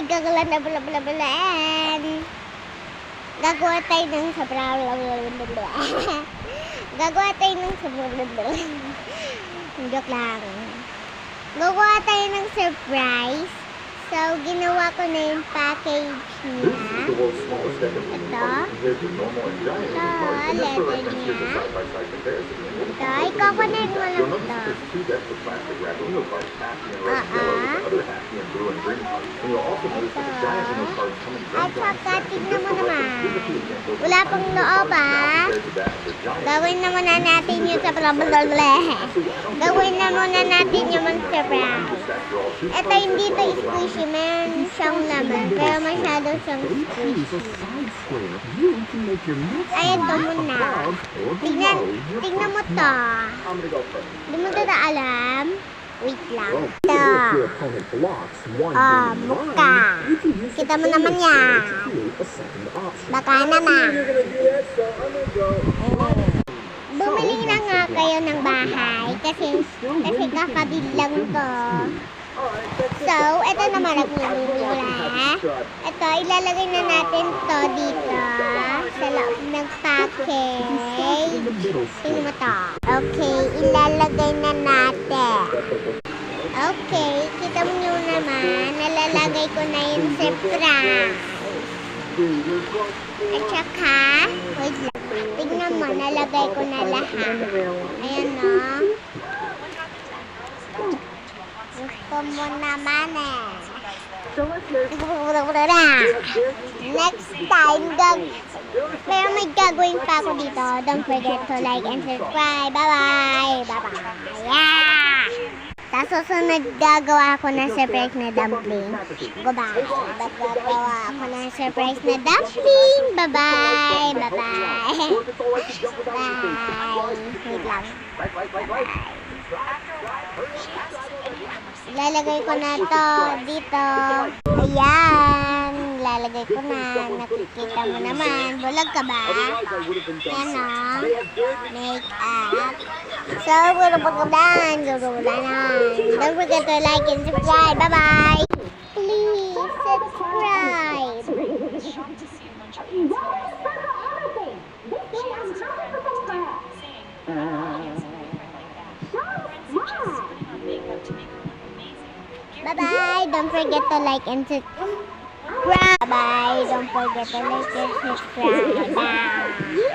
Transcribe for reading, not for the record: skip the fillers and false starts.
nagkakalan na bala-bala-balaan. Gagawa tayo ng Gagawa tayo ng Joke lang. Gagawa tayo ng surprise. So, ginawa ko na yung package niya. Ito. Letter niya. Ito, i-coconut mo lang ito. At saka, tignan mo naman. Wala pang loob, Gawin na muna natin yung sa Gawin na muna natin yung surprise. Ito, hindi ito squishy. Meron siyang laman, pero masyado siyang squishy. Ayan, ito muna. Tignan mo to. Hindi mo ito alam. Wait lang. Ito. Mukha. Kita mo naman yan. Baka naman. Bumili na nga kayo ng bahay kasi kakabili lang ko. So, ito naman nagmumula. Ito, ilalagay na natin to dito sa loob ng package. Tingnan mo to. Okay, ilalagay na natin. Okay, kita mo nyo naman, nalalagay ko na yung surprise. At saka, wait lang. Tingnan mo, nalagay ko na lahat. Ayan o. Gusto mo naman Next time, pero may gagawin pa ako dito. Don't forget to like and subscribe. Bye-bye! Bye-bye! Yeah! Sa susunod, gagawa ako ng surprise na dumpling. Goodbye! Gagawa ako ng surprise na dumpling. Bye-bye! Bye-bye! Bye! Wait lang. Bye! Lalagay ko na to dito. Ayan. Lalagay ko na. Nakikita mo naman. Bulag ka ba? Ayan o. Make up. So, gulupag-ulan. Don't forget to like and subscribe. Bye-bye. Please subscribe. Bye-bye. Don't forget to like and subscribe. Bye-bye. Don't forget to like and subscribe. Bye.